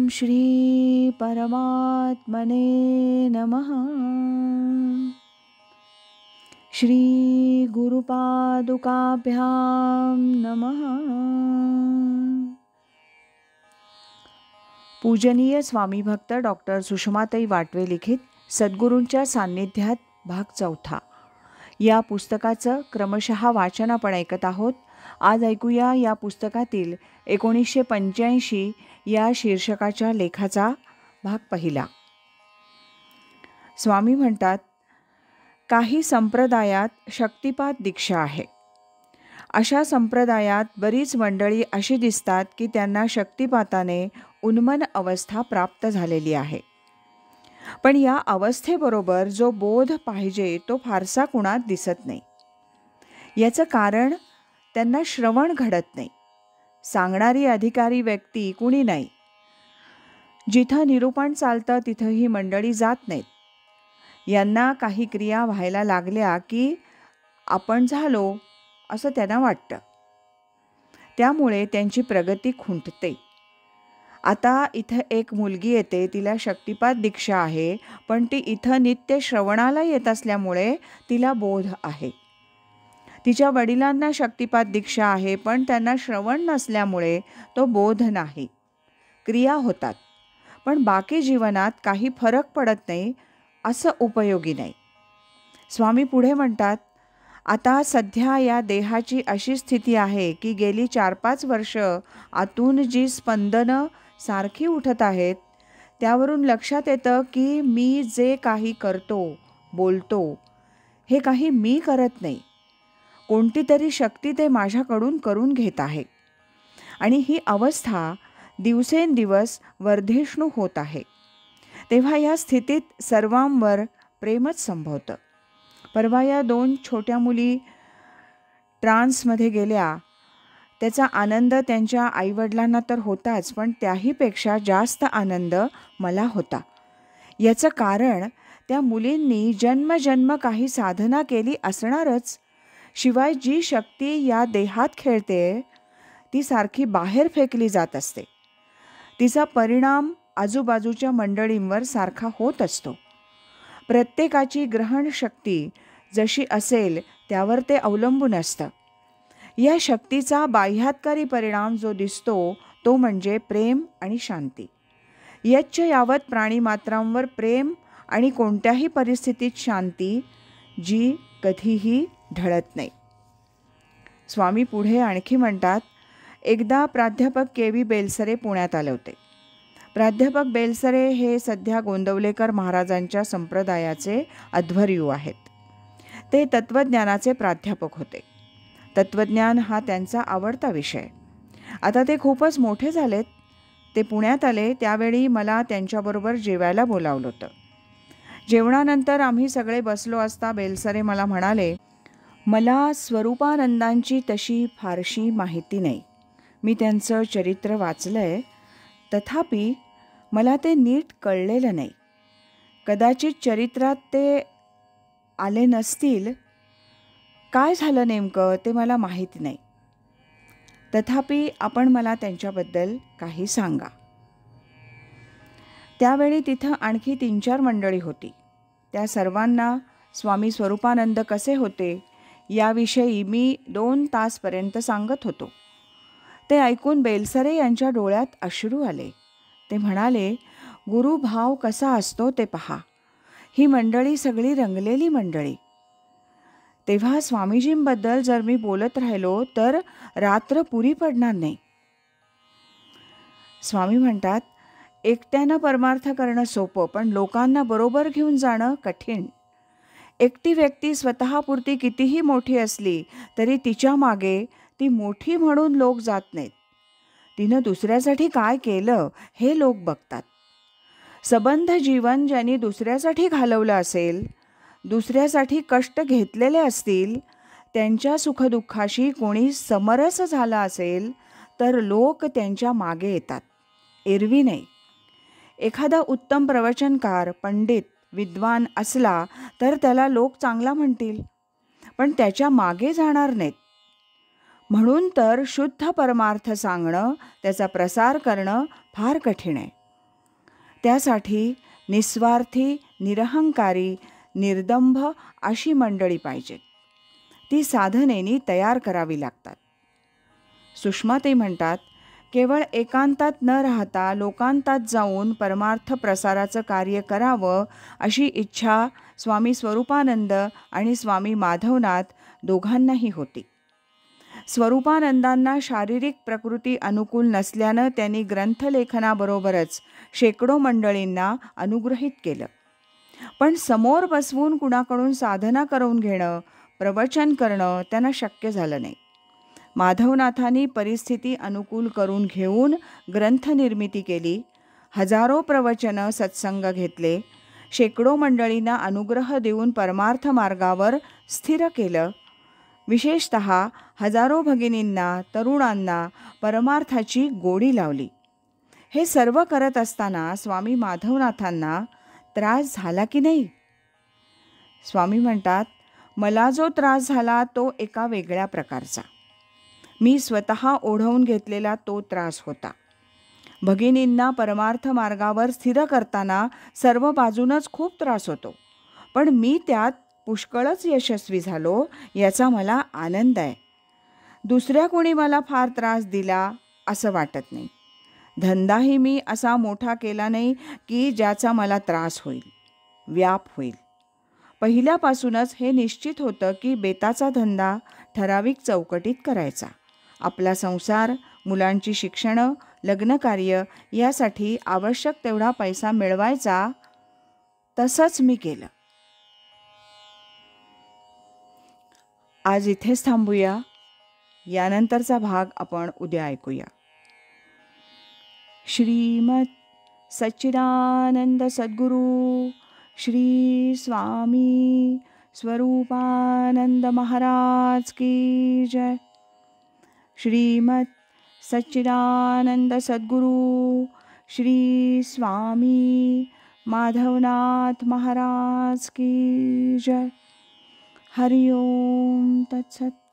श्री परमात्मने नमः। श्री गुरुपादुकाभ्यां नमः। पूजनीय स्वामी भक्त डॉक्टर सुषमाताई वाटवे लिखित सद्गुरूंच्या सान्निध्यात भाग 4 या पुस्तकाचं क्रमशः वाचन आपण ऐकत आहोत. आज ऐकूया या पुस्तकातील 1985 या शीर्षकाच्या लेखाचा भाग 1. स्वामी म्हणतात, काही संप्रदायात शक्तिपात दीक्षा आहे. अशा संप्रदायात बरीच मंडळी अशी दिसतात की त्यांना शक्तिपाताने उन्मन अवस्था प्राप्त झालेली आहे. पण या अवस्थेबरोबर जो बोध पाहिजे तो फारसा कुणात दिसत नाही. याचं कारण त्यांना श्रवण घडत नाही. सांगणारी अधिकारी व्यक्ती कुणी नाही. जिथं निरूपण चालतं तिथं ही मंडळी जात नाहीत. यांना काही क्रिया व्हायला लागल्या की आपण झालो असं त्यांना वाटतं. त्यामुळे त्यांची प्रगती खुंटते. आता इथं एक मुलगी येते, तिला शक्तिपात दीक्षा आहे, पण ती इथं नित्य श्रवणाला येत असल्यामुळे तिला बोध आहे. तिच्या वडिलांना शक्तिपात दीक्षा आहे, पण त्यांना श्रवण नसल्यामुळे तो बोध नाही. क्रिया होतात, पण बाकी जीवनात काही फरक पडत नाही, असं उपयोगी नाही. स्वामी पुढे म्हणतात, आता सध्या या देहाची अशी स्थिती आहे की गेली 4-5 वर्ष आतून जी स्पंदनं सारखी उठत आहेत त्यावरून लक्षात येतं की मी जे काही करतो, बोलतो, हे काही मी करत नाही. कोणती तरी शक्ती ते माझ्याकडून करून घेत आहे. आणि ही अवस्था दिवसेंदिवस वर्धिष्णू होत आहे. तेव्हा या स्थितीत सर्वांवर प्रेमच संभवतं. परवा या 2 छोट्या मुली ट्रान्समध्ये गेल्या. त्याचा आनंद त्यांच्या आईवडिलांना तर होताच, पण त्याहीपेक्षा जास्त आनंद मला होता. याचं कारण त्या मुलींनी जन्मजन्म काही साधना केली असणारच. शिवाय जी शक्ती या देहात खेळते ती सारखी बाहेर फेकली जात असते. तिचा परिणाम आजूबाजूच्या मंडळींवर सारखा होत असतो. प्रत्येकाची ग्रहण शक्ती जशी असेल त्यावर ते अवलंबून असतं. या शक्तीचा बाह्यातकारी परिणाम जो दिसतो तो म्हणजे प्रेम आणि शांती. यच्च यावत प्राणीमात्रांवर प्रेम आणि कोणत्याही परिस्थितीत शांती, जी कधीही ढळत नाही. स्वामी पुढे आणखी म्हणतात, एकदा प्राध्यापक के.व्ही. बेलसरे पुण्यात आले होते. प्राध्यापक बेलसरे हे सध्या गोंदवलेकर महाराजांच्या संप्रदायाचे अध्वर्यू आहेत. ते तत्त्वज्ञानाचे प्राध्यापक होते. तत्त्वज्ञान हा त्यांचा आवडता विषय. आता ते खूपच मोठे झालेत. ते पुण्यात आले त्यावेळी मला त्यांच्याबरोबर जेवायला बोलावलं होतं. जेवणानंतर आम्ही सगळे बसलो असता बेलसरे मला म्हणाले, मला स्वरूपानंदांची तशी फारशी माहिती नाही. मी त्यांचं चरित्र वाचलं आहे, तथापि मला ते नीट कळलेलं नाही. कदाचित चरित्रात ते आले नसतील. काय झालं नेमकं ते मला माहीत नाही. तथापि आपण मला त्यांच्याबद्दल काही सांगा. त्यावेळी तिथं आणखी 3-4 मंडळी होती. त्या सर्वांना स्वामी स्वरूपानंद कसे होते याविषयी मी 2 तासपर्यंत सांगत होतो. ते ऐकून बेलसरे यांच्या डोळ्यात अश्रू आले. ते म्हणाले, गुरुभाव कसा असतो ते पहा. ही मंडळी सगळी रंगलेली मंडळी. तेव्हा स्वामीजींबद्दल जर मी बोलत राहिलो तर रात्र पुरी पडणार नाही. स्वामी म्हणतात, एकट्यानं परमार्थ करणं सोपं, पण लोकांना बरोबर घेऊन जाणं कठीण. एकटी व्यक्ती स्वतःपुरती कितीही मोठी असली तरी तिच्या मागे ती मोठी म्हणून लोक जात नाहीत. तिनं दुसऱ्यासाठी काय केलं हे लोक बघतात. सबंध जीवन ज्यांनी दुसऱ्यासाठी घालवलं असेल, दुसऱ्यासाठी कष्ट घेतलेले असतील, त्यांच्या सुखदुःखाशी कोणी समरस झाला असेल तर लोक त्यांच्या मागे येतात, एरवी नाही. एखादा उत्तम प्रवचनकार, पंडित, विद्वान असला तर त्याला लोक चांगला म्हणतील, पण त्याच्या मागे जाणार नाहीत. म्हणून तर शुद्ध परमार्थ सांगणं, त्याचा प्रसार करणं फार कठीण आहे. त्यासाठी निस्वार्थी, निरहंकारी, निर्दंभ अशी मंडळी पाहिजेत. ती साधनेनी तयार करावी लागतात. सुषमाताई म्हणतात, केवळ एकांतात न राहता लोकांतात जाऊन परमार्थ प्रसाराचं कार्य करावं अशी इच्छा स्वामी स्वरूपानंद आणि स्वामी माधवनाथ दोघांनाही होती. स्वरूपानंदांना शारीरिक प्रकृती अनुकूल नसल्यानं त्यांनी ग्रंथलेखनाबरोबरच शेकडो मंडळींना अनुग्रहित केलं. पण समोर बसवून कुणाकडून साधना करून घेणं, प्रवचन करणं त्यांना शक्य झालं नाही. माधवनाथांनी परिस्थिती अनुकूल करून घेऊन ग्रंथनिर्मिती केली. हजारो प्रवचनं, सत्संग घेतले. शेकडो मंडळींना अनुग्रह देऊन परमार्थ मार्गावर स्थिर केलं. विशेषतः हजारो भगिनींना, तरुणांना परमार्थाची गोडी लावली. हे सर्व करत असताना स्वामी माधवनाथांना त्रास झाला की नाही? स्वामी म्हणतात, मला जो त्रास झाला तो एका वेगळ्या प्रकारचा. मी स्वतः ओढवून घेतलेला तो त्रास होता. भगिनींना परमार्थ मार्गावर स्थिर करताना सर्व बाजूनच खूप त्रास होतो, पण मी त्यात पुष्कळच यशस्वी झालो याचा मला आनंद आहे. दुसऱ्या कोणी मला फार त्रास दिला असं वाटत नाही. धंदाही मी असा मोठा केला नाही की ज्याचा मला त्रास होईल, व्याप होईल. पहिल्यापासूनच हे निश्चित होतं की बेताचा धंदा ठराविक चौकटीत करायचा. आपला संसार, मुलांची शिक्षणं, लग्नकार्य यासाठी आवश्यक तेवढा पैसा मिळवायचा. तसंच मी केलं. आज इथेच थांबूया. यानंतरचा भाग आपण उद्या ऐकूया. श्रीमत सच्चिदानंद सद्गुरू श्री स्वामी स्वरूपानंद महाराज की जय. श्रीमत सच्चिदानंद सद्गुरू श्री स्वामी माधवनाथ महाराज की जय. हरि ओम तत्सत.